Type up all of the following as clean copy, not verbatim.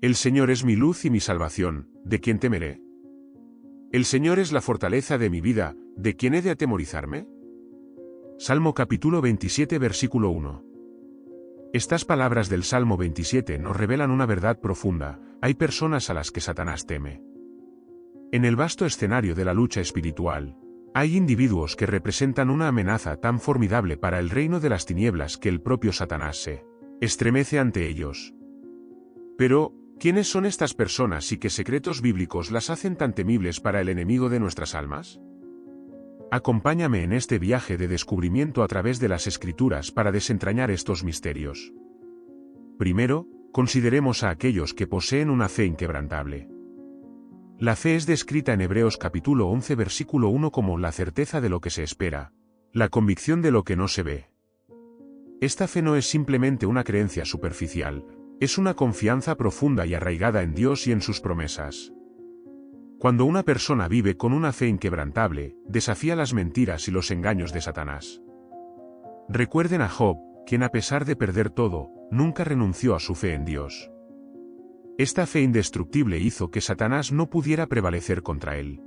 El Señor es mi luz y mi salvación, ¿de quién temeré? El Señor es la fortaleza de mi vida, ¿de quién he de atemorizarme? Salmo capítulo 27 versículo 1. Estas palabras del Salmo 27 nos revelan una verdad profunda: hay personas a las que Satanás teme. En el vasto escenario de la lucha espiritual, hay individuos que representan una amenaza tan formidable para el reino de las tinieblas que el propio Satanás se estremece ante ellos. Pero, ¿quiénes son estas personas y qué secretos bíblicos las hacen tan temibles para el enemigo de nuestras almas? Acompáñame en este viaje de descubrimiento a través de las Escrituras para desentrañar estos misterios. Primero, consideremos a aquellos que poseen una fe inquebrantable. La fe es descrita en Hebreos capítulo 11 versículo 1 como la certeza de lo que se espera, la convicción de lo que no se ve. Esta fe no es simplemente una creencia superficial, es una confianza profunda y arraigada en Dios y en sus promesas. Cuando una persona vive con una fe inquebrantable, desafía las mentiras y los engaños de Satanás. Recuerden a Job, quien a pesar de perder todo, nunca renunció a su fe en Dios. Esta fe indestructible hizo que Satanás no pudiera prevalecer contra él.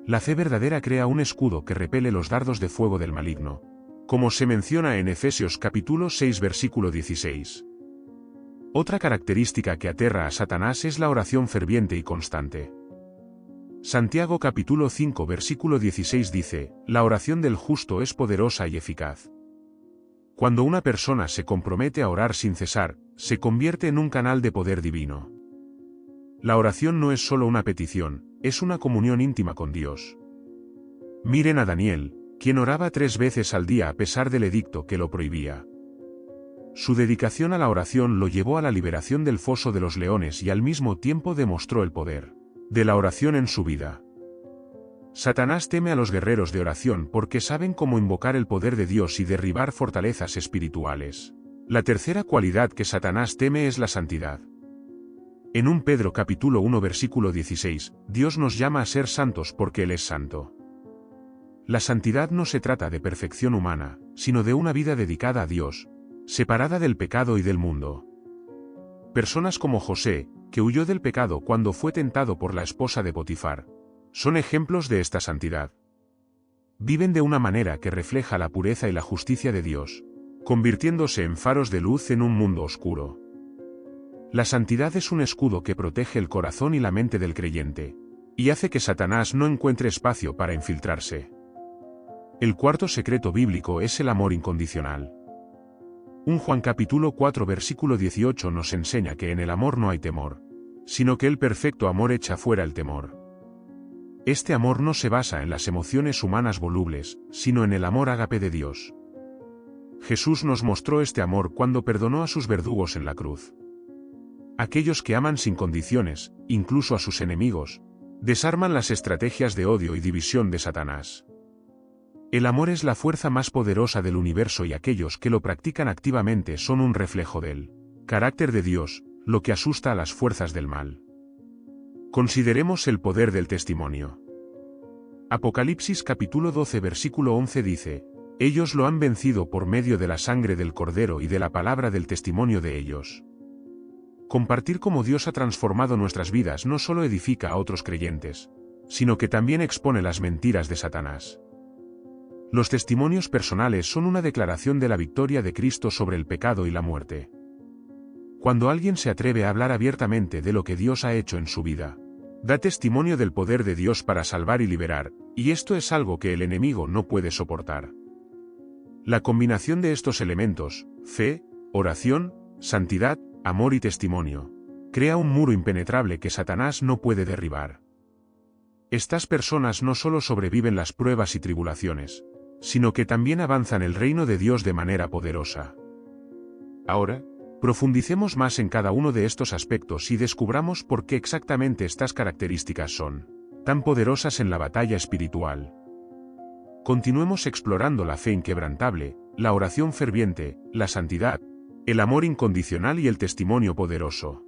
La fe verdadera crea un escudo que repele los dardos de fuego del maligno, como se menciona en Efesios capítulo 6 versículo 16. Otra característica que aterra a Satanás es la oración ferviente y constante. Santiago capítulo 5 versículo 16 dice: la oración del justo es poderosa y eficaz. Cuando una persona se compromete a orar sin cesar, se convierte en un canal de poder divino. La oración no es solo una petición, es una comunión íntima con Dios. Miren a Daniel, quien oraba 3 veces al día a pesar del edicto que lo prohibía. Su dedicación a la oración lo llevó a la liberación del foso de los leones y al mismo tiempo demostró el poder de la oración en su vida. Satanás teme a los guerreros de oración porque saben cómo invocar el poder de Dios y derribar fortalezas espirituales. La tercera cualidad que Satanás teme es la santidad. En 1 Pedro capítulo 1 versículo 16, Dios nos llama a ser santos porque Él es santo. La santidad no se trata de perfección humana, sino de una vida dedicada a Dios, separada del pecado y del mundo. Personas como José, que huyó del pecado cuando fue tentado por la esposa de Potifar, son ejemplos de esta santidad. Viven de una manera que refleja la pureza y la justicia de Dios, convirtiéndose en faros de luz en un mundo oscuro. La santidad es un escudo que protege el corazón y la mente del creyente, y hace que Satanás no encuentre espacio para infiltrarse. El cuarto secreto bíblico es el amor incondicional. 1 Juan capítulo 4 versículo 18 nos enseña que en el amor no hay temor, sino que el perfecto amor echa fuera el temor. Este amor no se basa en las emociones humanas volubles, sino en el amor ágape de Dios. Jesús nos mostró este amor cuando perdonó a sus verdugos en la cruz. Aquellos que aman sin condiciones, incluso a sus enemigos, desarman las estrategias de odio y división de Satanás. El amor es la fuerza más poderosa del universo y aquellos que lo practican activamente son un reflejo del carácter de Dios, lo que asusta a las fuerzas del mal. Consideremos el poder del testimonio. Apocalipsis capítulo 12 versículo 11 dice: ellos lo han vencido por medio de la sangre del Cordero y de la palabra del testimonio de ellos. Compartir cómo Dios ha transformado nuestras vidas no solo edifica a otros creyentes, sino que también expone las mentiras de Satanás. Los testimonios personales son una declaración de la victoria de Cristo sobre el pecado y la muerte. Cuando alguien se atreve a hablar abiertamente de lo que Dios ha hecho en su vida, da testimonio del poder de Dios para salvar y liberar, y esto es algo que el enemigo no puede soportar. La combinación de estos elementos, fe, oración, santidad, amor y testimonio, crea un muro impenetrable que Satanás no puede derribar. Estas personas no solo sobreviven las pruebas y tribulaciones, sino que también avanzan el reino de Dios de manera poderosa. Ahora, profundicemos más en cada uno de estos aspectos y descubramos por qué exactamente estas características son tan poderosas en la batalla espiritual. Continuemos explorando la fe inquebrantable, la oración ferviente, la santidad, el amor incondicional y el testimonio poderoso.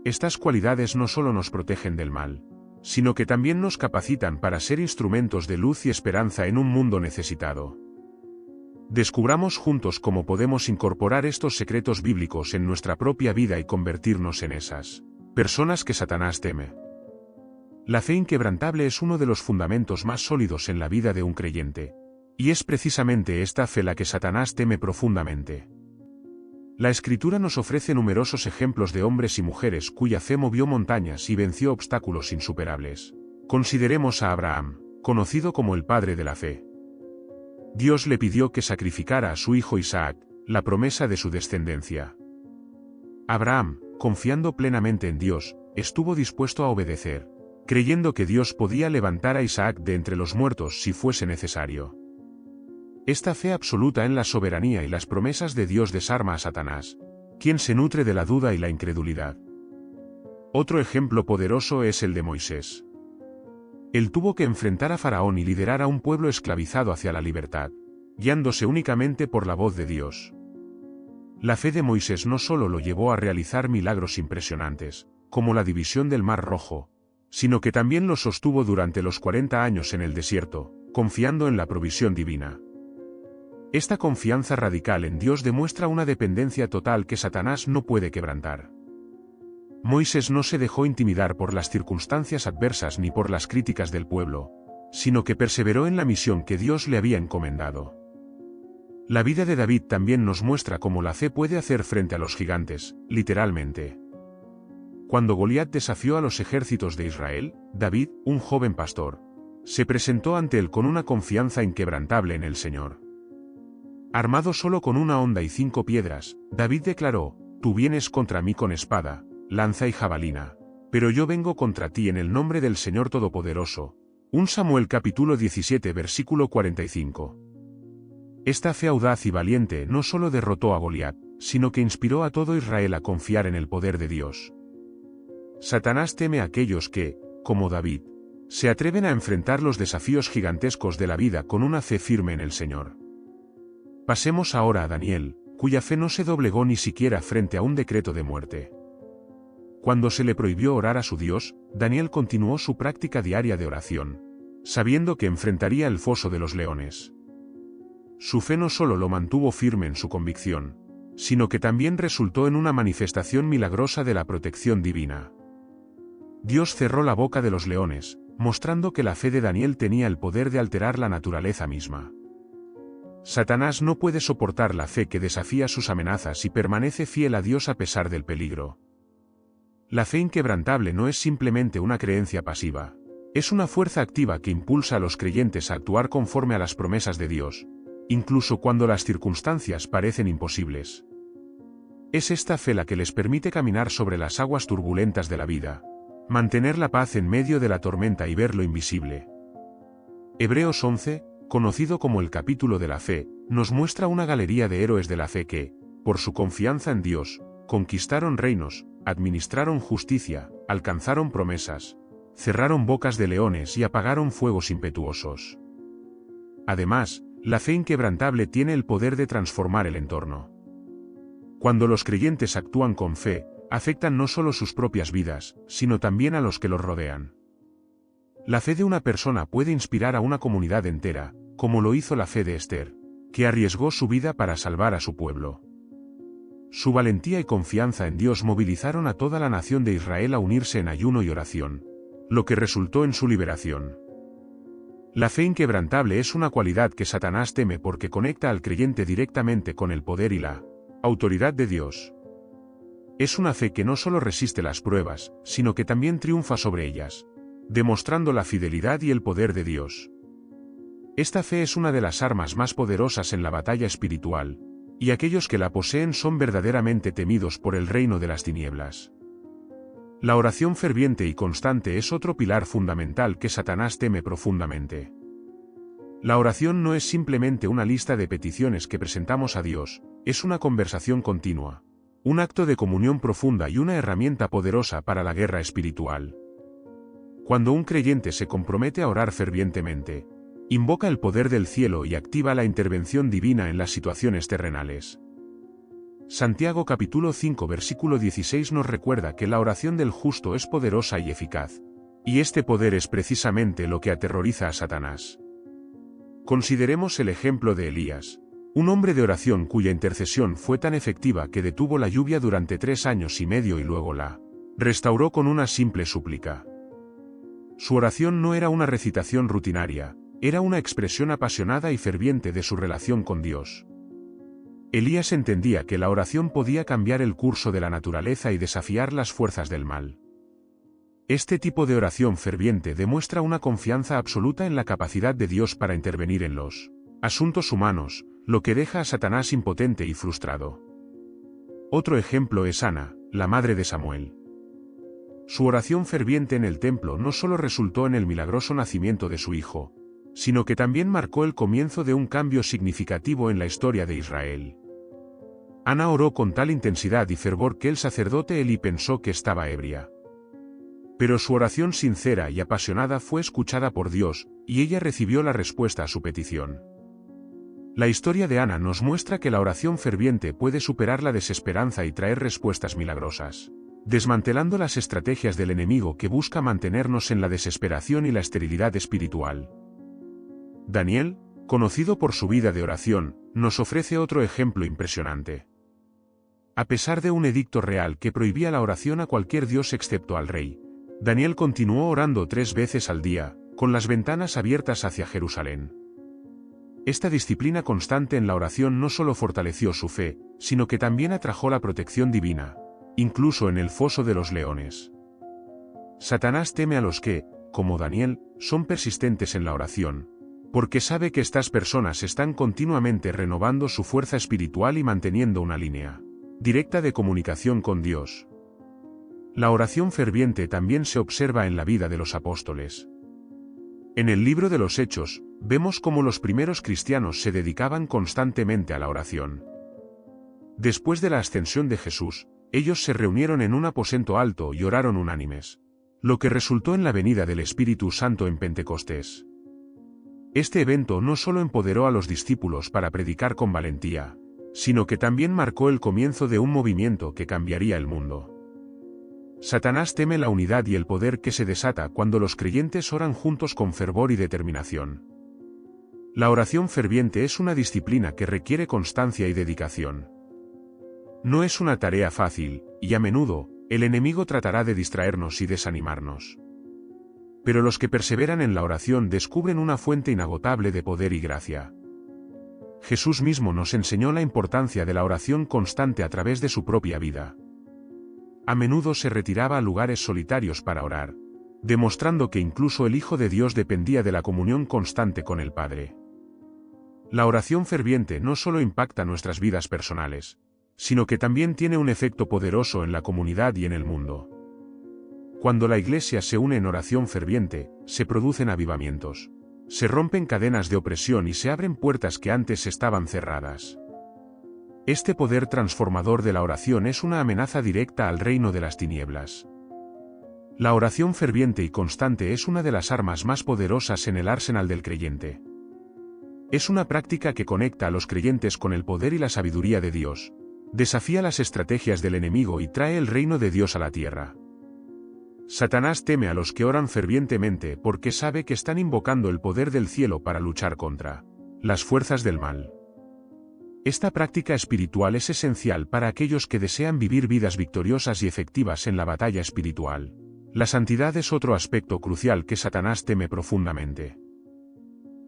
Estas cualidades no solo nos protegen del mal, sino que también nos capacitan para ser instrumentos de luz y esperanza en un mundo necesitado. Descubramos juntos cómo podemos incorporar estos secretos bíblicos en nuestra propia vida y convertirnos en esas personas que Satanás teme. La fe inquebrantable es uno de los fundamentos más sólidos en la vida de un creyente, y es precisamente esta fe la que Satanás teme profundamente. La Escritura nos ofrece numerosos ejemplos de hombres y mujeres cuya fe movió montañas y venció obstáculos insuperables. Consideremos a Abraham, conocido como el padre de la fe. Dios le pidió que sacrificara a su hijo Isaac, la promesa de su descendencia. Abraham, confiando plenamente en Dios, estuvo dispuesto a obedecer, creyendo que Dios podía levantar a Isaac de entre los muertos si fuese necesario. Esta fe absoluta en la soberanía y las promesas de Dios desarma a Satanás, quien se nutre de la duda y la incredulidad. Otro ejemplo poderoso es el de Moisés. Él tuvo que enfrentar a Faraón y liderar a un pueblo esclavizado hacia la libertad, guiándose únicamente por la voz de Dios. La fe de Moisés no solo lo llevó a realizar milagros impresionantes, como la división del Mar Rojo, sino que también lo sostuvo durante los 40 años en el desierto, confiando en la provisión divina. Esta confianza radical en Dios demuestra una dependencia total que Satanás no puede quebrantar. Moisés no se dejó intimidar por las circunstancias adversas ni por las críticas del pueblo, sino que perseveró en la misión que Dios le había encomendado. La vida de David también nos muestra cómo la fe puede hacer frente a los gigantes, literalmente. Cuando Goliat desafió a los ejércitos de Israel, David, un joven pastor, se presentó ante él con una confianza inquebrantable en el Señor. Armado solo con una honda y 5 piedras, David declaró: «Tú vienes contra mí con espada, lanza y jabalina, pero yo vengo contra ti en el nombre del Señor Todopoderoso». 1 Samuel capítulo 17 versículo 45. Esta fe audaz y valiente no solo derrotó a Goliat, sino que inspiró a todo Israel a confiar en el poder de Dios. Satanás teme a aquellos que, como David, se atreven a enfrentar los desafíos gigantescos de la vida con una fe firme en el Señor. Pasemos ahora a Daniel, cuya fe no se doblegó ni siquiera frente a un decreto de muerte. Cuando se le prohibió orar a su Dios, Daniel continuó su práctica diaria de oración, sabiendo que enfrentaría el foso de los leones. Su fe no solo lo mantuvo firme en su convicción, sino que también resultó en una manifestación milagrosa de la protección divina. Dios cerró la boca de los leones, mostrando que la fe de Daniel tenía el poder de alterar la naturaleza misma. Satanás no puede soportar la fe que desafía sus amenazas y permanece fiel a Dios a pesar del peligro. La fe inquebrantable no es simplemente una creencia pasiva, es una fuerza activa que impulsa a los creyentes a actuar conforme a las promesas de Dios, incluso cuando las circunstancias parecen imposibles. Es esta fe la que les permite caminar sobre las aguas turbulentas de la vida, mantener la paz en medio de la tormenta y ver lo invisible. Hebreos 11, conocido como el capítulo de la fe, nos muestra una galería de héroes de la fe que, por su confianza en Dios, conquistaron reinos, administraron justicia, alcanzaron promesas, cerraron bocas de leones y apagaron fuegos impetuosos. Además, la fe inquebrantable tiene el poder de transformar el entorno. Cuando los creyentes actúan con fe, afectan no solo sus propias vidas, sino también a los que los rodean. La fe de una persona puede inspirar a una comunidad entera, como lo hizo la fe de Esther, que arriesgó su vida para salvar a su pueblo. Su valentía y confianza en Dios movilizaron a toda la nación de Israel a unirse en ayuno y oración, lo que resultó en su liberación. La fe inquebrantable es una cualidad que Satanás teme porque conecta al creyente directamente con el poder y la autoridad de Dios. Es una fe que no solo resiste las pruebas, sino que también triunfa sobre ellas, demostrando la fidelidad y el poder de Dios. Esta fe es una de las armas más poderosas en la batalla espiritual, y aquellos que la poseen son verdaderamente temidos por el reino de las tinieblas. La oración ferviente y constante es otro pilar fundamental que Satanás teme profundamente. La oración no es simplemente una lista de peticiones que presentamos a Dios, es una conversación continua, un acto de comunión profunda y una herramienta poderosa para la guerra espiritual. Cuando un creyente se compromete a orar fervientemente, invoca el poder del cielo y activa la intervención divina en las situaciones terrenales. Santiago capítulo 5 versículo 16 nos recuerda que la oración del justo es poderosa y eficaz, y este poder es precisamente lo que aterroriza a Satanás. Consideremos el ejemplo de Elías, Un hombre de oración cuya intercesión fue tan efectiva que detuvo la lluvia durante 3 años y medio y luego la restauró con una simple súplica. Su oración no era una recitación rutinaria, era una expresión apasionada y ferviente de su relación con Dios. Elías entendía que la oración podía cambiar el curso de la naturaleza y desafiar las fuerzas del mal. Este tipo de oración ferviente demuestra una confianza absoluta en la capacidad de Dios para intervenir en los asuntos humanos, lo que deja a Satanás impotente y frustrado. Otro ejemplo es Ana, la madre de Samuel. Su oración ferviente en el templo no solo resultó en el milagroso nacimiento de su hijo, sino que también marcó el comienzo de un cambio significativo en la historia de Israel. Ana oró con tal intensidad y fervor que el sacerdote Elí pensó que estaba ebria. Pero su oración sincera y apasionada fue escuchada por Dios, y ella recibió la respuesta a su petición. La historia de Ana nos muestra que la oración ferviente puede superar la desesperanza y traer respuestas milagrosas, desmantelando las estrategias del enemigo que busca mantenernos en la desesperación y la esterilidad espiritual. Daniel, conocido por su vida de oración, nos ofrece otro ejemplo impresionante. A pesar de un edicto real que prohibía la oración a cualquier dios excepto al rey, Daniel continuó orando 3 veces al día, con las ventanas abiertas hacia Jerusalén. Esta disciplina constante en la oración no solo fortaleció su fe, sino que también atrajo la protección divina, incluso en el foso de los leones. Satanás teme a los que, como Daniel, son persistentes en la oración, porque sabe que estas personas están continuamente renovando su fuerza espiritual y manteniendo una línea directa de comunicación con Dios. La oración ferviente también se observa en la vida de los apóstoles. En el libro de los Hechos, vemos cómo los primeros cristianos se dedicaban constantemente a la oración. Después de la ascensión de Jesús, ellos se reunieron en un aposento alto y oraron unánimes, lo que resultó en la venida del Espíritu Santo en Pentecostés. Este evento no solo empoderó a los discípulos para predicar con valentía, sino que también marcó el comienzo de un movimiento que cambiaría el mundo. Satanás teme la unidad y el poder que se desata cuando los creyentes oran juntos con fervor y determinación. La oración ferviente es una disciplina que requiere constancia y dedicación. No es una tarea fácil, y a menudo, el enemigo tratará de distraernos y desanimarnos. Pero los que perseveran en la oración descubren una fuente inagotable de poder y gracia. Jesús mismo nos enseñó la importancia de la oración constante a través de su propia vida. A menudo se retiraba a lugares solitarios para orar, demostrando que incluso el Hijo de Dios dependía de la comunión constante con el Padre. La oración ferviente no solo impacta nuestras vidas personales, sino que también tiene un efecto poderoso en la comunidad y en el mundo. Cuando la Iglesia se une en oración ferviente, se producen avivamientos. Se rompen cadenas de opresión y se abren puertas que antes estaban cerradas. Este poder transformador de la oración es una amenaza directa al reino de las tinieblas. La oración ferviente y constante es una de las armas más poderosas en el arsenal del creyente. Es una práctica que conecta a los creyentes con el poder y la sabiduría de Dios, desafía las estrategias del enemigo y trae el reino de Dios a la tierra. Satanás teme a los que oran fervientemente porque sabe que están invocando el poder del cielo para luchar contra las fuerzas del mal. Esta práctica espiritual es esencial para aquellos que desean vivir vidas victoriosas y efectivas en la batalla espiritual. La santidad es otro aspecto crucial que Satanás teme profundamente.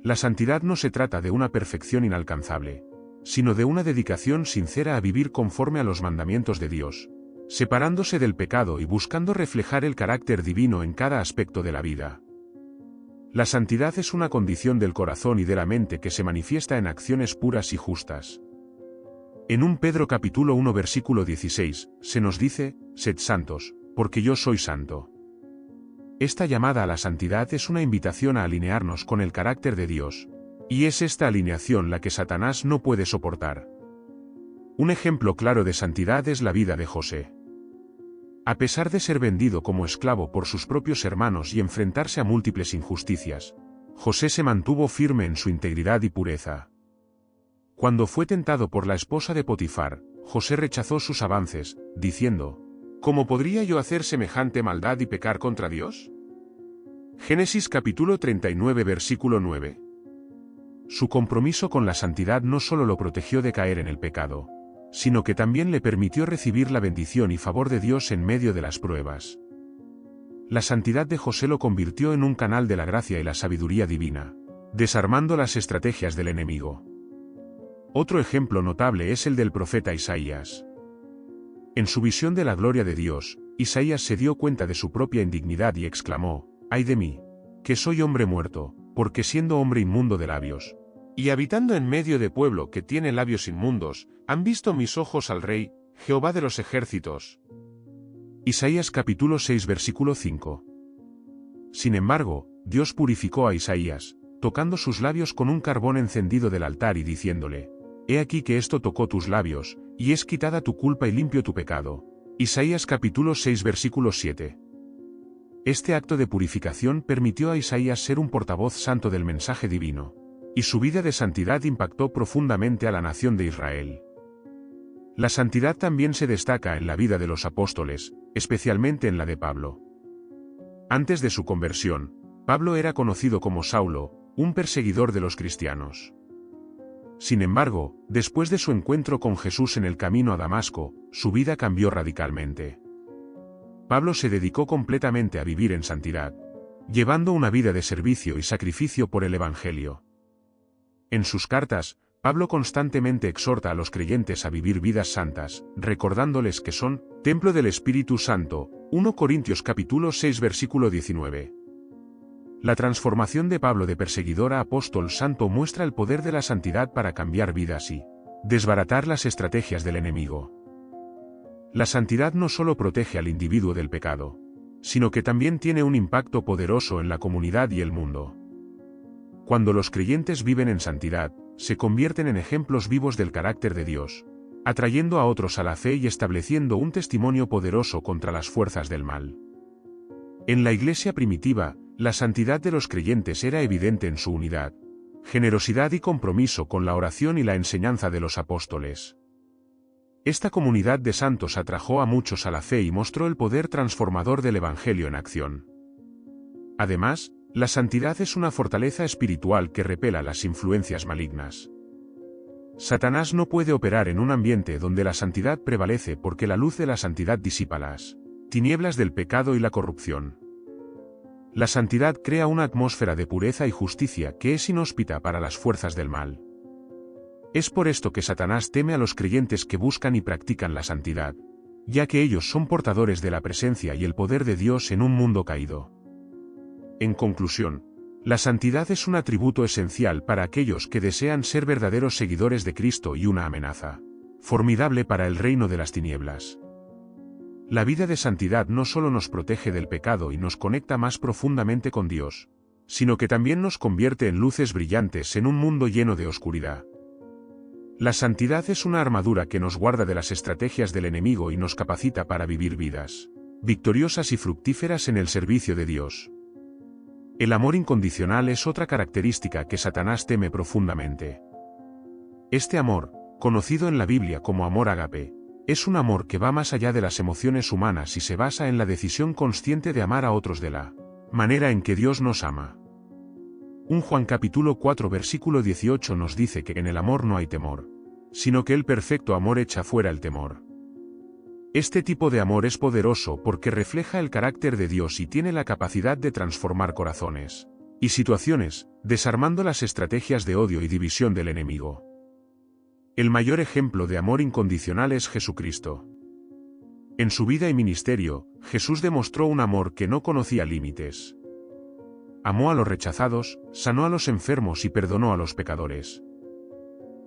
La santidad no se trata de una perfección inalcanzable, sino de una dedicación sincera a vivir conforme a los mandamientos de Dios, separándose del pecado y buscando reflejar el carácter divino en cada aspecto de la vida. La santidad es una condición del corazón y de la mente que se manifiesta en acciones puras y justas. En 1 Pedro capítulo 1 versículo 16, se nos dice, «Sed santos, porque yo soy santo». Esta llamada a la santidad es una invitación a alinearnos con el carácter de Dios, y es esta alineación la que Satanás no puede soportar. Un ejemplo claro de santidad es la vida de José. A pesar de ser vendido como esclavo por sus propios hermanos y enfrentarse a múltiples injusticias, José se mantuvo firme en su integridad y pureza. Cuando fue tentado por la esposa de Potifar, José rechazó sus avances, diciendo, ¿cómo podría yo hacer semejante maldad y pecar contra Dios? Génesis capítulo 39 versículo 9. Su compromiso con la santidad no solo lo protegió de caer en el pecado, sino que también le permitió recibir la bendición y favor de Dios en medio de las pruebas. La santidad de José lo convirtió en un canal de la gracia y la sabiduría divina, desarmando las estrategias del enemigo. Otro ejemplo notable es el del profeta Isaías. En su visión de la gloria de Dios, Isaías se dio cuenta de su propia indignidad y exclamó: «¡Ay de mí, que soy hombre muerto, porque siendo hombre inmundo de labios, y habitando en medio de pueblo que tiene labios inmundos, han visto mis ojos al Rey, Jehová de los ejércitos». Isaías capítulo 6 versículo 5. Sin embargo, Dios purificó a Isaías, tocando sus labios con un carbón encendido del altar y diciéndole: «He aquí que esto tocó tus labios, y es quitada tu culpa y limpio tu pecado». Isaías capítulo 6 versículo 7. Este acto de purificación permitió a Isaías ser un portavoz santo del mensaje divino, y su vida de santidad impactó profundamente a la nación de Israel. La santidad también se destaca en la vida de los apóstoles, especialmente en la de Pablo. Antes de su conversión, Pablo era conocido como Saulo, un perseguidor de los cristianos. Sin embargo, después de su encuentro con Jesús en el camino a Damasco, su vida cambió radicalmente. Pablo se dedicó completamente a vivir en santidad, llevando una vida de servicio y sacrificio por el Evangelio. En sus cartas, Pablo constantemente exhorta a los creyentes a vivir vidas santas, recordándoles que son templo del Espíritu Santo. 1 Corintios capítulo 6 versículo 19. La transformación de Pablo de perseguidor a apóstol santo muestra el poder de la santidad para cambiar vidas y desbaratar las estrategias del enemigo. La santidad no solo protege al individuo del pecado, sino que también tiene un impacto poderoso en la comunidad y el mundo. Cuando los creyentes viven en santidad, se convierten en ejemplos vivos del carácter de Dios, atrayendo a otros a la fe y estableciendo un testimonio poderoso contra las fuerzas del mal. En la iglesia primitiva, la santidad de los creyentes era evidente en su unidad, generosidad y compromiso con la oración y la enseñanza de los apóstoles. Esta comunidad de santos atrajo a muchos a la fe y mostró el poder transformador del Evangelio en acción. Además, la santidad es una fortaleza espiritual que repela las influencias malignas. Satanás no puede operar en un ambiente donde la santidad prevalece porque la luz de la santidad disipa las tinieblas del pecado y la corrupción. La santidad crea una atmósfera de pureza y justicia que es inhóspita para las fuerzas del mal. Es por esto que Satanás teme a los creyentes que buscan y practican la santidad, ya que ellos son portadores de la presencia y el poder de Dios en un mundo caído. En conclusión, la santidad es un atributo esencial para aquellos que desean ser verdaderos seguidores de Cristo y una amenaza formidable para el reino de las tinieblas. La vida de santidad no solo nos protege del pecado y nos conecta más profundamente con Dios, sino que también nos convierte en luces brillantes en un mundo lleno de oscuridad. La santidad es una armadura que nos guarda de las estrategias del enemigo y nos capacita para vivir vidas victoriosas y fructíferas en el servicio de Dios. El amor incondicional es otra característica que Satanás teme profundamente. Este amor, conocido en la Biblia como amor ágape, es un amor que va más allá de las emociones humanas y se basa en la decisión consciente de amar a otros de la manera en que Dios nos ama. 1 Juan capítulo 4 versículo 18 nos dice que en el amor no hay temor, sino que el perfecto amor echa fuera el temor. Este tipo de amor es poderoso porque refleja el carácter de Dios y tiene la capacidad de transformar corazones y situaciones, desarmando las estrategias de odio y división del enemigo. El mayor ejemplo de amor incondicional es Jesucristo. En su vida y ministerio, Jesús demostró un amor que no conocía límites. Amó a los rechazados, sanó a los enfermos y perdonó a los pecadores.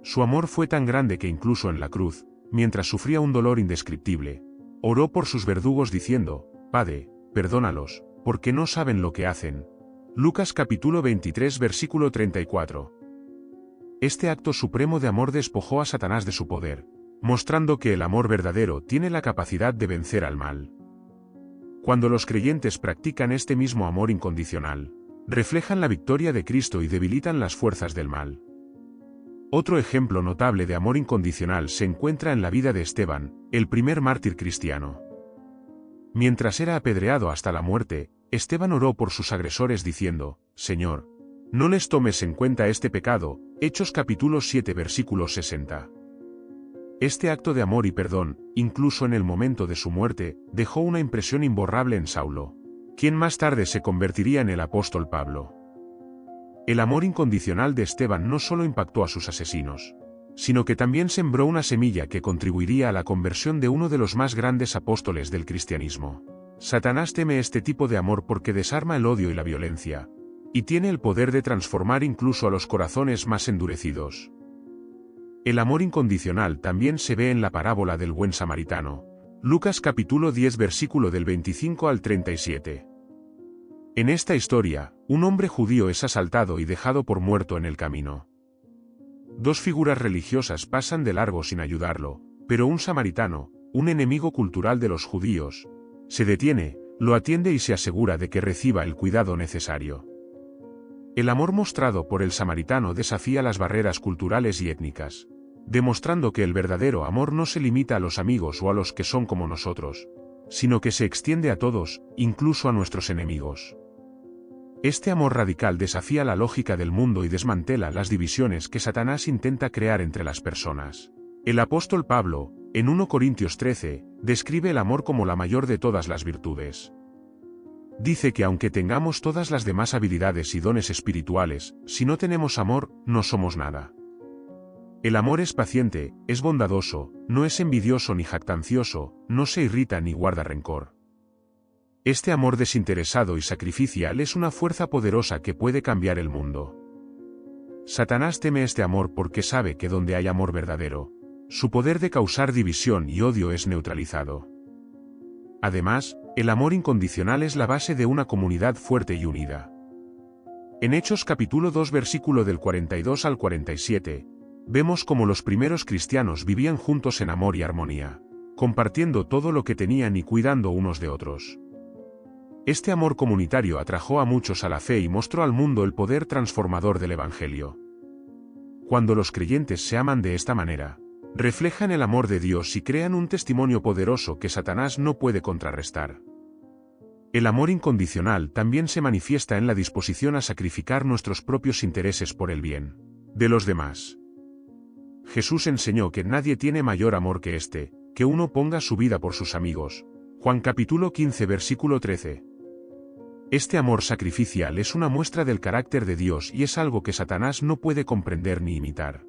Su amor fue tan grande que incluso en la cruz, mientras sufría un dolor indescriptible, oró por sus verdugos diciendo: «Padre, perdónalos, porque no saben lo que hacen». Lucas capítulo 23 versículo 34. Este acto supremo de amor despojó a Satanás de su poder, mostrando que el amor verdadero tiene la capacidad de vencer al mal. Cuando los creyentes practican este mismo amor incondicional, reflejan la victoria de Cristo y debilitan las fuerzas del mal. Otro ejemplo notable de amor incondicional se encuentra en la vida de Esteban, el primer mártir cristiano. Mientras era apedreado hasta la muerte, Esteban oró por sus agresores diciendo: «Señor, no les tomes en cuenta este pecado». Hechos capítulo 7 versículo 60. Este acto de amor y perdón, incluso en el momento de su muerte, dejó una impresión imborrable en Saulo, quien más tarde se convertiría en el apóstol Pablo. El amor incondicional de Esteban no solo impactó a sus asesinos, sino que también sembró una semilla que contribuiría a la conversión de uno de los más grandes apóstoles del cristianismo. Satanás teme este tipo de amor porque desarma el odio y la violencia, y tiene el poder de transformar incluso a los corazones más endurecidos. El amor incondicional también se ve en la parábola del buen samaritano. Lucas capítulo 10 versículo del 25 al 37. En esta historia, un hombre judío es asaltado y dejado por muerto en el camino. Dos figuras religiosas pasan de largo sin ayudarlo, pero un samaritano, un enemigo cultural de los judíos, se detiene, lo atiende y se asegura de que reciba el cuidado necesario. El amor mostrado por el samaritano desafía las barreras culturales y étnicas, demostrando que el verdadero amor no se limita a los amigos o a los que son como nosotros, sino que se extiende a todos, incluso a nuestros enemigos. Este amor radical desafía la lógica del mundo y desmantela las divisiones que Satanás intenta crear entre las personas. El apóstol Pablo, en 1 Corintios 13, describe el amor como la mayor de todas las virtudes. Dice que aunque tengamos todas las demás habilidades y dones espirituales, si no tenemos amor, no somos nada. El amor es paciente, es bondadoso, no es envidioso ni jactancioso, no se irrita ni guarda rencor. Este amor desinteresado y sacrificial es una fuerza poderosa que puede cambiar el mundo. Satanás teme este amor porque sabe que donde hay amor verdadero, su poder de causar división y odio es neutralizado. Además, el amor incondicional es la base de una comunidad fuerte y unida. En Hechos capítulo 2 versículo del 42 al 47, vemos cómo los primeros cristianos vivían juntos en amor y armonía, compartiendo todo lo que tenían y cuidando unos de otros. Este amor comunitario atrajo a muchos a la fe y mostró al mundo el poder transformador del Evangelio. Cuando los creyentes se aman de esta manera, reflejan el amor de Dios y crean un testimonio poderoso que Satanás no puede contrarrestar. El amor incondicional también se manifiesta en la disposición a sacrificar nuestros propios intereses por el bien de los demás. Jesús enseñó que nadie tiene mayor amor que este, que uno ponga su vida por sus amigos. Juan capítulo 15 versículo 13. Este amor sacrificial es una muestra del carácter de Dios y es algo que Satanás no puede comprender ni imitar.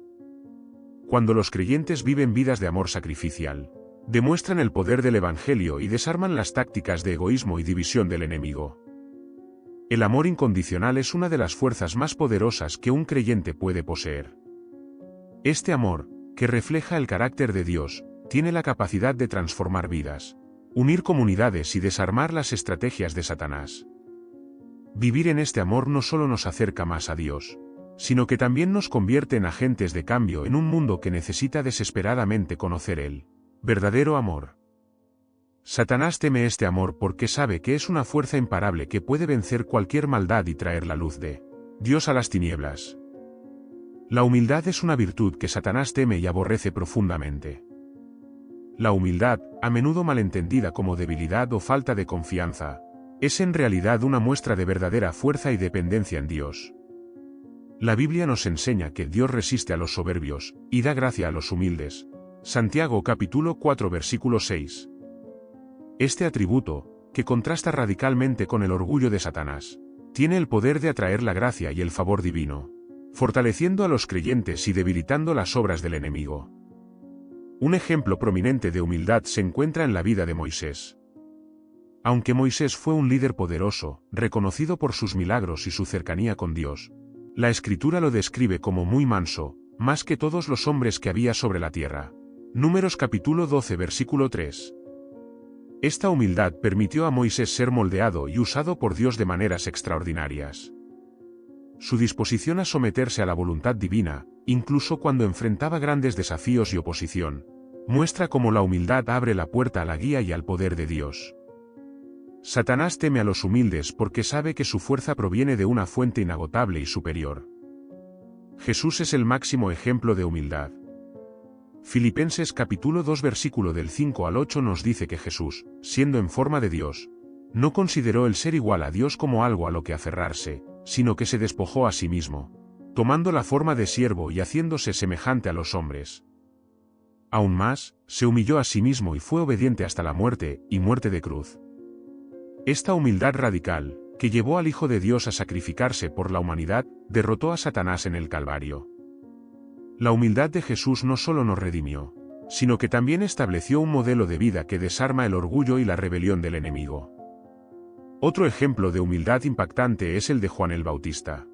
Cuando los creyentes viven vidas de amor sacrificial, demuestran el poder del Evangelio y desarman las tácticas de egoísmo y división del enemigo. El amor incondicional es una de las fuerzas más poderosas que un creyente puede poseer. Este amor, que refleja el carácter de Dios, tiene la capacidad de transformar vidas, unir comunidades y desarmar las estrategias de Satanás. Vivir en este amor no solo nos acerca más a Dios, sino que también nos convierte en agentes de cambio en un mundo que necesita desesperadamente conocer el verdadero amor. Satanás teme este amor porque sabe que es una fuerza imparable que puede vencer cualquier maldad y traer la luz de Dios a las tinieblas. La humildad es una virtud que Satanás teme y aborrece profundamente. La humildad, a menudo malentendida como debilidad o falta de confianza, es en realidad una muestra de verdadera fuerza y dependencia en Dios. La Biblia nos enseña que Dios resiste a los soberbios, y da gracia a los humildes. Santiago capítulo 4 versículo 6. Este atributo, que contrasta radicalmente con el orgullo de Satanás, tiene el poder de atraer la gracia y el favor divino, fortaleciendo a los creyentes y debilitando las obras del enemigo. Un ejemplo prominente de humildad se encuentra en la vida de Moisés. Aunque Moisés fue un líder poderoso, reconocido por sus milagros y su cercanía con Dios, la Escritura lo describe como muy manso, más que todos los hombres que había sobre la tierra. Números capítulo 12 versículo 3. Esta humildad permitió a Moisés ser moldeado y usado por Dios de maneras extraordinarias. Su disposición a someterse a la voluntad divina, incluso cuando enfrentaba grandes desafíos y oposición, muestra cómo la humildad abre la puerta a la guía y al poder de Dios. Satanás teme a los humildes porque sabe que su fuerza proviene de una fuente inagotable y superior. Jesús es el máximo ejemplo de humildad. Filipenses capítulo 2 versículo del 5 al 8 nos dice que Jesús, siendo en forma de Dios, no consideró el ser igual a Dios como algo a lo que aferrarse, sino que se despojó a sí mismo, tomando la forma de siervo y haciéndose semejante a los hombres. Aún más, se humilló a sí mismo y fue obediente hasta la muerte, y muerte de cruz. Esta humildad radical, que llevó al Hijo de Dios a sacrificarse por la humanidad, derrotó a Satanás en el Calvario. La humildad de Jesús no solo nos redimió, sino que también estableció un modelo de vida que desarma el orgullo y la rebelión del enemigo. Otro ejemplo de humildad impactante es el de Juan el Bautista.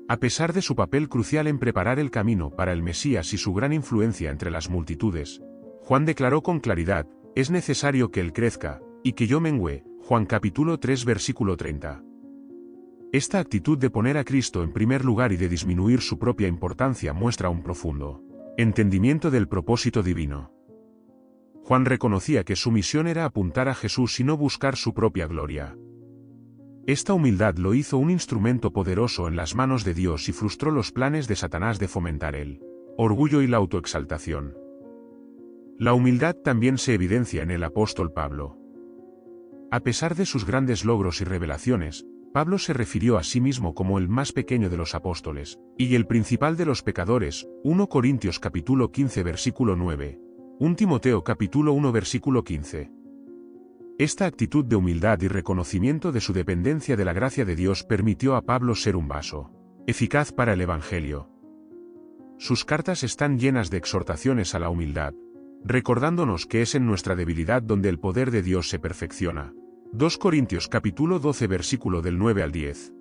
A pesar de su papel crucial en preparar el camino para el Mesías y su gran influencia entre las multitudes, Juan declaró con claridad: «Es necesario que él crezca, y que yo mengüe». Juan capítulo 3 versículo 30. Esta actitud de poner a Cristo en primer lugar y de disminuir su propia importancia muestra un profundo entendimiento del propósito divino. Juan reconocía que su misión era apuntar a Jesús y no buscar su propia gloria. Esta humildad lo hizo un instrumento poderoso en las manos de Dios y frustró los planes de Satanás de fomentar el orgullo y la autoexaltación. La humildad también se evidencia en el apóstol Pablo. A pesar de sus grandes logros y revelaciones, Pablo se refirió a sí mismo como el más pequeño de los apóstoles, y el principal de los pecadores. 1 Corintios capítulo 15 versículo 9. 1 Timoteo capítulo 1 versículo 15. Esta actitud de humildad y reconocimiento de su dependencia de la gracia de Dios permitió a Pablo ser un vaso eficaz para el Evangelio. Sus cartas están llenas de exhortaciones a la humildad, recordándonos que es en nuestra debilidad donde el poder de Dios se perfecciona. 2 Corintios capítulo 12 versículo del 9 al 10.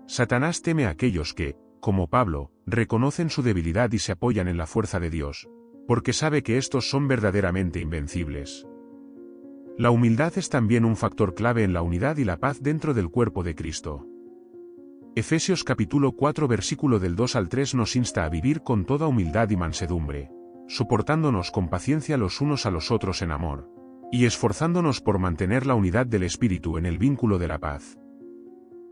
Satanás teme a aquellos que, como Pablo, reconocen su debilidad y se apoyan en la fuerza de Dios, porque sabe que estos son verdaderamente invencibles. La humildad es también un factor clave en la unidad y la paz dentro del cuerpo de Cristo. Efesios capítulo 4 versículo del 2 al 3 nos insta a vivir con toda humildad y mansedumbre, soportándonos con paciencia los unos a los otros en amor, y esforzándonos por mantener la unidad del Espíritu en el vínculo de la paz.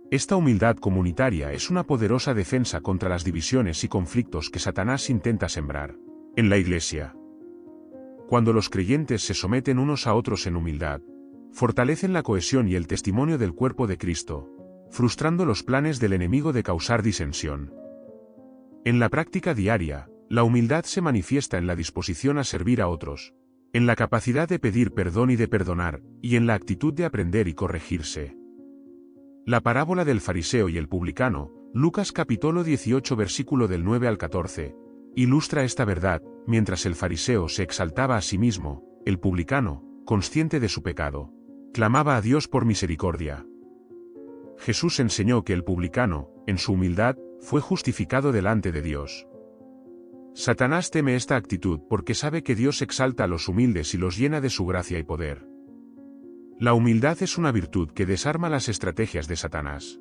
Esta humildad comunitaria es una poderosa defensa contra las divisiones y conflictos que Satanás intenta sembrar en la Iglesia. Cuando los creyentes se someten unos a otros en humildad, fortalecen la cohesión y el testimonio del cuerpo de Cristo, frustrando los planes del enemigo de causar disensión. En la práctica diaria, la humildad se manifiesta en la disposición a servir a otros, en la capacidad de pedir perdón y de perdonar, y en la actitud de aprender y corregirse. La parábola del fariseo y el publicano, Lucas capítulo 18 versículo del 9 al 14, ilustra esta verdad. Mientras el fariseo se exaltaba a sí mismo, el publicano, consciente de su pecado, clamaba a Dios por misericordia. Jesús enseñó que el publicano, en su humildad, fue justificado delante de Dios. Satanás teme esta actitud porque sabe que Dios exalta a los humildes y los llena de su gracia y poder. La humildad es una virtud que desarma las estrategias de Satanás.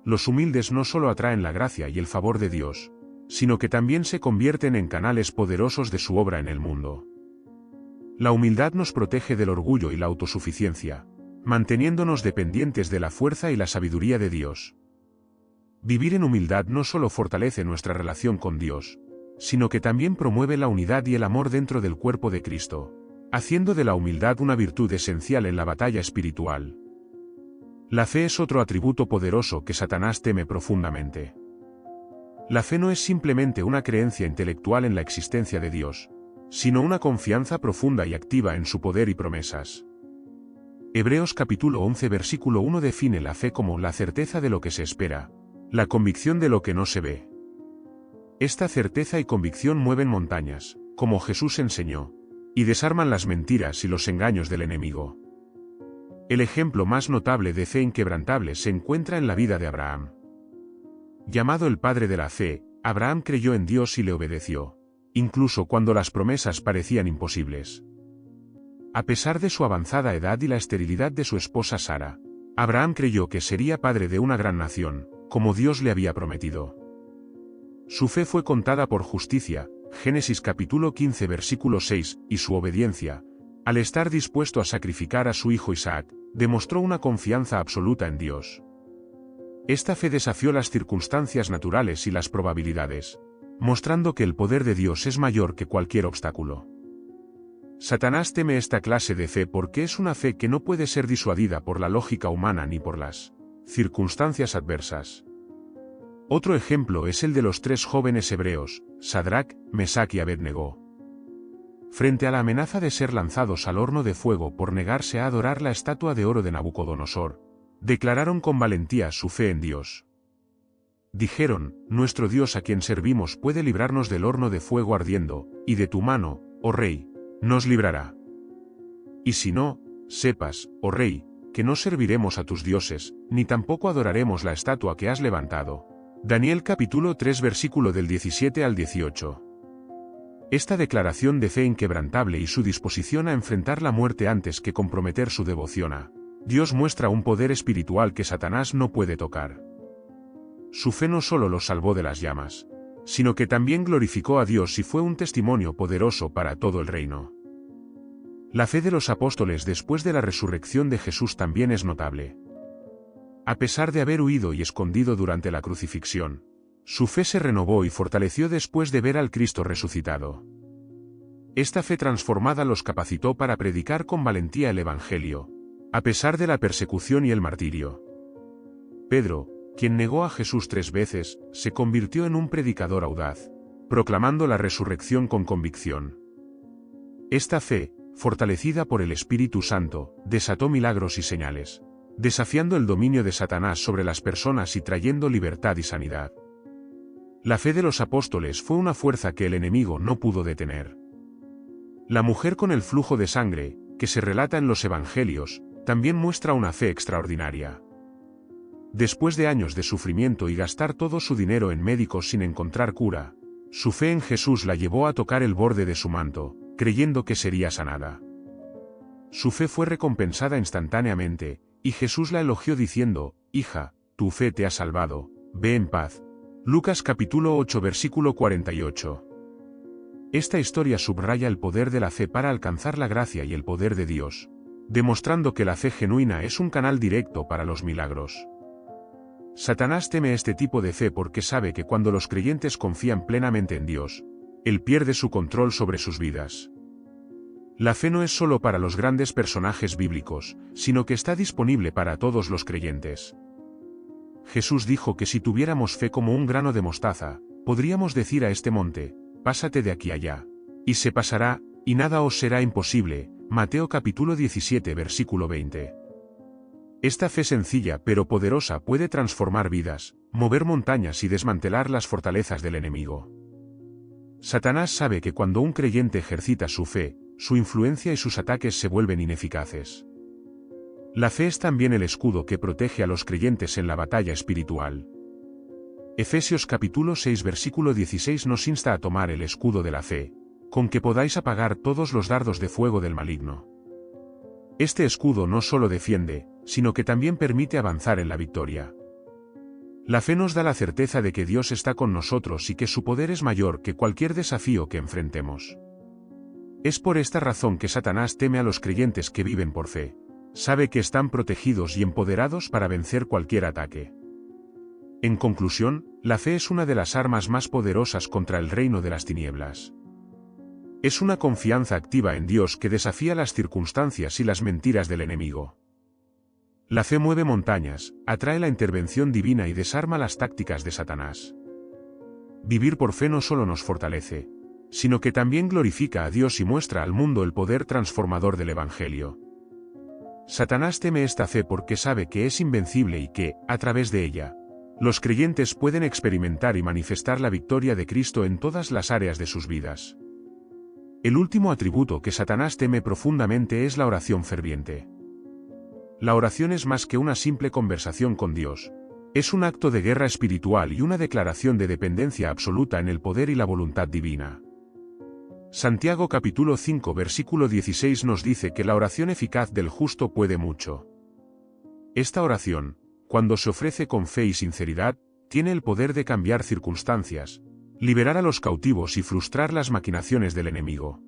Los humildes no solo atraen la gracia y el favor de Dios, sino que también se convierten en canales poderosos de su obra en el mundo. La humildad nos protege del orgullo y la autosuficiencia, manteniéndonos dependientes de la fuerza y la sabiduría de Dios. Vivir en humildad no solo fortalece nuestra relación con Dios, sino que también promueve la unidad y el amor dentro del cuerpo de Cristo, haciendo de la humildad una virtud esencial en la batalla espiritual. La fe es otro atributo poderoso que Satanás teme profundamente. La fe no es simplemente una creencia intelectual en la existencia de Dios, sino una confianza profunda y activa en su poder y promesas. Hebreos capítulo 11 versículo 1 define la fe como la certeza de lo que se espera, la convicción de lo que no se ve. Esta certeza y convicción mueven montañas, como Jesús enseñó, y desarman las mentiras y los engaños del enemigo. El ejemplo más notable de fe inquebrantable se encuentra en la vida de Abraham. Llamado el padre de la fe, Abraham creyó en Dios y le obedeció, incluso cuando las promesas parecían imposibles. A pesar de su avanzada edad y la esterilidad de su esposa Sara, Abraham creyó que sería padre de una gran nación, como Dios le había prometido. Su fe fue contada por justicia, Génesis capítulo 15 versículo 6, y su obediencia, al estar dispuesto a sacrificar a su hijo Isaac, demostró una confianza absoluta en Dios. Esta fe desafió las circunstancias naturales y las probabilidades, mostrando que el poder de Dios es mayor que cualquier obstáculo. Satanás teme esta clase de fe porque es una fe que no puede ser disuadida por la lógica humana ni por las circunstancias adversas. Otro ejemplo es el de los 3 jóvenes hebreos, Sadrac, Mesac y Abednego. Frente a la amenaza de ser lanzados al horno de fuego por negarse a adorar la estatua de oro de Nabucodonosor, declararon con valentía su fe en Dios. Dijeron: nuestro Dios a quien servimos puede librarnos del horno de fuego ardiendo, y de tu mano, oh rey, nos librará. Y si no, sepas, oh rey, que no serviremos a tus dioses, ni tampoco adoraremos la estatua que has levantado. Daniel capítulo 3 versículo del 17 al 18. Esta declaración de fe inquebrantable y su disposición a enfrentar la muerte antes que comprometer su devoción a Dios muestra un poder espiritual que Satanás no puede tocar. Su fe no solo los salvó de las llamas, sino que también glorificó a Dios y fue un testimonio poderoso para todo el reino. La fe de los apóstoles después de la resurrección de Jesús también es notable. A pesar de haber huido y escondido durante la crucifixión, su fe se renovó y fortaleció después de ver al Cristo resucitado. Esta fe transformada los capacitó para predicar con valentía el Evangelio, a pesar de la persecución y el martirio. Pedro, quien negó a Jesús 3 veces, se convirtió en un predicador audaz, proclamando la resurrección con convicción. Esta fe, fortalecida por el Espíritu Santo, desató milagros y señales, desafiando el dominio de Satanás sobre las personas y trayendo libertad y sanidad. La fe de los apóstoles fue una fuerza que el enemigo no pudo detener. La mujer con el flujo de sangre, que se relata en los evangelios, también muestra una fe extraordinaria. Después de años de sufrimiento y gastar todo su dinero en médicos sin encontrar cura, su fe en Jesús la llevó a tocar el borde de su manto, creyendo que sería sanada. Su fe fue recompensada instantáneamente, y Jesús la elogió diciendo: hija, tu fe te ha salvado, ve en paz. Lucas capítulo 8 versículo 48. Esta historia subraya el poder de la fe para alcanzar la gracia y el poder de Dios, demostrando que la fe genuina es un canal directo para los milagros. Satanás teme este tipo de fe porque sabe que cuando los creyentes confían plenamente en Dios, Él pierde su control sobre sus vidas. La fe no es solo para los grandes personajes bíblicos, sino que está disponible para todos los creyentes. Jesús dijo que si tuviéramos fe como un grano de mostaza, podríamos decir a este monte: pásate de aquí allá, y se pasará, y nada os será imposible. Mateo capítulo 17 versículo 20. Esta fe sencilla pero poderosa puede transformar vidas, mover montañas y desmantelar las fortalezas del enemigo. Satanás sabe que cuando un creyente ejercita su fe, su influencia y sus ataques se vuelven ineficaces. La fe es también el escudo que protege a los creyentes en la batalla espiritual. Efesios capítulo 6 versículo 16 nos insta a tomar el escudo de la fe, con que podáis apagar todos los dardos de fuego del maligno. Este escudo no solo defiende, sino que también permite avanzar en la victoria. La fe nos da la certeza de que Dios está con nosotros y que su poder es mayor que cualquier desafío que enfrentemos. Es por esta razón que Satanás teme a los creyentes que viven por fe. Sabe que están protegidos y empoderados para vencer cualquier ataque. En conclusión, la fe es una de las armas más poderosas contra el reino de las tinieblas. Es una confianza activa en Dios que desafía las circunstancias y las mentiras del enemigo. La fe mueve montañas, atrae la intervención divina y desarma las tácticas de Satanás. Vivir por fe no solo nos fortalece, sino que también glorifica a Dios y muestra al mundo el poder transformador del Evangelio. Satanás teme esta fe porque sabe que es invencible y que, a través de ella, los creyentes pueden experimentar y manifestar la victoria de Cristo en todas las áreas de sus vidas. El último atributo que Satanás teme profundamente es la oración ferviente. La oración es más que una simple conversación con Dios. Es un acto de guerra espiritual y una declaración de dependencia absoluta en el poder y la voluntad divina. Santiago capítulo 5 versículo 16 nos dice que la oración eficaz del justo puede mucho. Esta oración, cuando se ofrece con fe y sinceridad, tiene el poder de cambiar circunstancias, liberar a los cautivos y frustrar las maquinaciones del enemigo.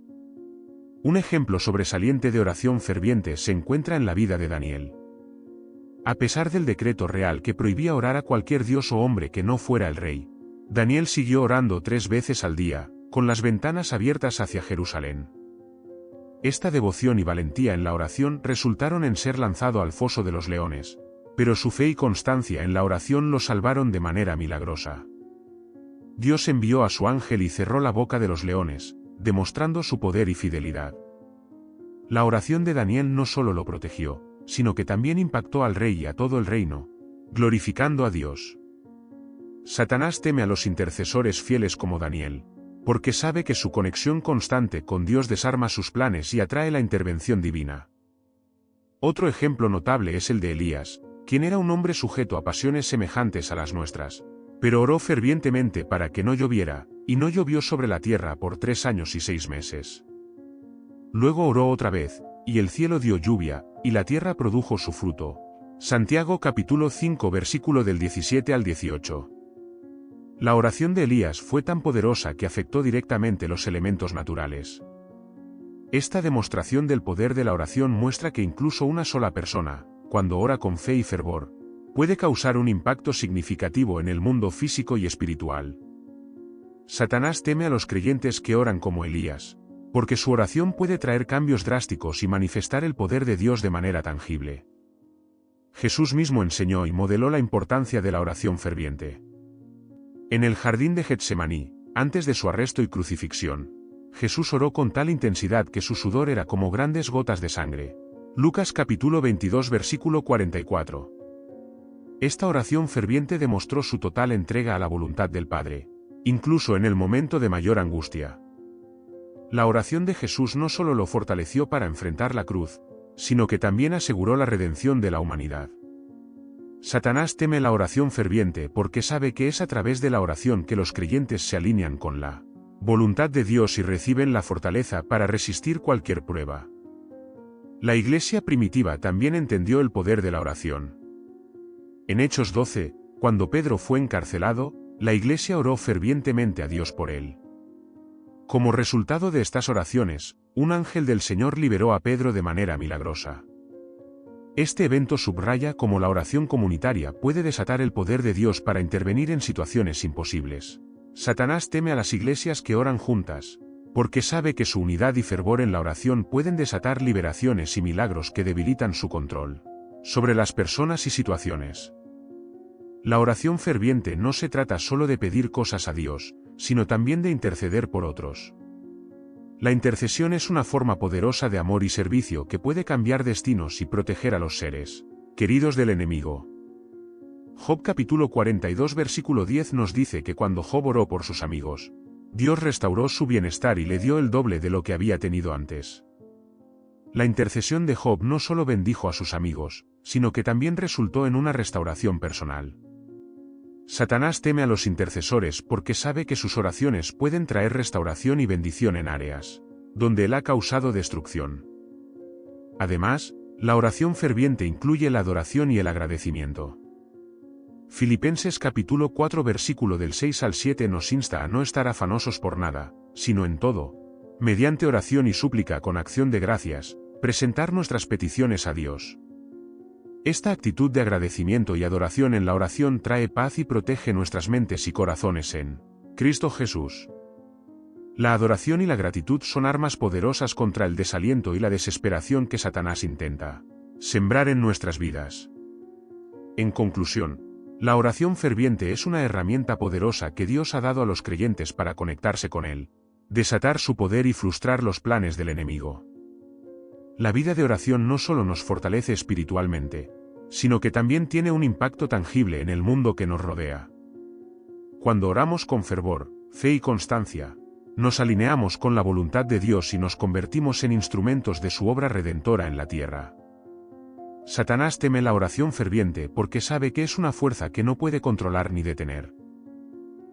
Un ejemplo sobresaliente de oración ferviente se encuentra en la vida de Daniel. A pesar del decreto real que prohibía orar a cualquier dios o hombre que no fuera el rey, Daniel siguió orando 3 veces al día, con las ventanas abiertas hacia Jerusalén. Esta devoción y valentía en la oración resultaron en ser lanzado al foso de los leones, pero su fe y constancia en la oración lo salvaron de manera milagrosa. Dios envió a su ángel y cerró la boca de los leones, demostrando su poder y fidelidad. La oración de Daniel no solo lo protegió, sino que también impactó al rey y a todo el reino, glorificando a Dios. Satanás teme a los intercesores fieles como Daniel, porque sabe que su conexión constante con Dios desarma sus planes y atrae la intervención divina. Otro ejemplo notable es el de Elías, quien era un hombre sujeto a pasiones semejantes a las nuestras, pero oró fervientemente para que no lloviera, y no llovió sobre la tierra por 3 años y 6 meses. Luego oró otra vez, y el cielo dio lluvia, y la tierra produjo su fruto. Santiago capítulo 5 versículo del 17 al 18. La oración de Elías fue tan poderosa que afectó directamente los elementos naturales. Esta demostración del poder de la oración muestra que incluso una sola persona, cuando ora con fe y fervor, puede causar un impacto significativo en el mundo físico y espiritual. Satanás teme a los creyentes que oran como Elías, porque su oración puede traer cambios drásticos y manifestar el poder de Dios de manera tangible. Jesús mismo enseñó y modeló la importancia de la oración ferviente. En el jardín de Getsemaní, antes de su arresto y crucifixión, Jesús oró con tal intensidad que su sudor era como grandes gotas de sangre. Lucas capítulo 22 versículo 44. Esta oración ferviente demostró su total entrega a la voluntad del Padre, incluso en el momento de mayor angustia. La oración de Jesús no solo lo fortaleció para enfrentar la cruz, sino que también aseguró la redención de la humanidad. Satanás teme la oración ferviente porque sabe que es a través de la oración que los creyentes se alinean con la voluntad de Dios y reciben la fortaleza para resistir cualquier prueba. La iglesia primitiva también entendió el poder de la oración. En Hechos 12, cuando Pedro fue encarcelado, la iglesia oró fervientemente a Dios por él. Como resultado de estas oraciones, un ángel del Señor liberó a Pedro de manera milagrosa. Este evento subraya cómo la oración comunitaria puede desatar el poder de Dios para intervenir en situaciones imposibles. Satanás teme a las iglesias que oran juntas, porque sabe que su unidad y fervor en la oración pueden desatar liberaciones y milagros que debilitan su control sobre las personas y situaciones. La oración ferviente no se trata solo de pedir cosas a Dios, sino también de interceder por otros. La intercesión es una forma poderosa de amor y servicio que puede cambiar destinos y proteger a los seres queridos del enemigo. Job capítulo 42 versículo 10 nos dice que cuando Job oró por sus amigos, Dios restauró su bienestar y le dio el doble de lo que había tenido antes. La intercesión de Job no solo bendijo a sus amigos, sino que también resultó en una restauración personal. Satanás teme a los intercesores porque sabe que sus oraciones pueden traer restauración y bendición en áreas donde él ha causado destrucción. Además, la oración ferviente incluye la adoración y el agradecimiento. Filipenses capítulo 4 versículo del 6 al 7 nos insta a no estar afanosos por nada, sino en todo, mediante oración y súplica con acción de gracias, presentar nuestras peticiones a Dios. Esta actitud de agradecimiento y adoración en la oración trae paz y protege nuestras mentes y corazones en Cristo Jesús. La adoración y la gratitud son armas poderosas contra el desaliento y la desesperación que Satanás intenta sembrar en nuestras vidas. En conclusión, la oración ferviente es una herramienta poderosa que Dios ha dado a los creyentes para conectarse con Él, desatar su poder y frustrar los planes del enemigo. La vida de oración no solo nos fortalece espiritualmente, sino que también tiene un impacto tangible en el mundo que nos rodea. Cuando oramos con fervor, fe y constancia, nos alineamos con la voluntad de Dios y nos convertimos en instrumentos de su obra redentora en la tierra. Satanás teme la oración ferviente porque sabe que es una fuerza que no puede controlar ni detener.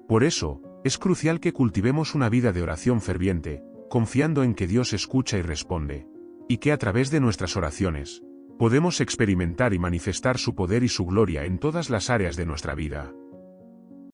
Por eso, es crucial que cultivemos una vida de oración ferviente, confiando en que Dios escucha y responde, y que a través de nuestras oraciones, podemos experimentar y manifestar su poder y su gloria en todas las áreas de nuestra vida.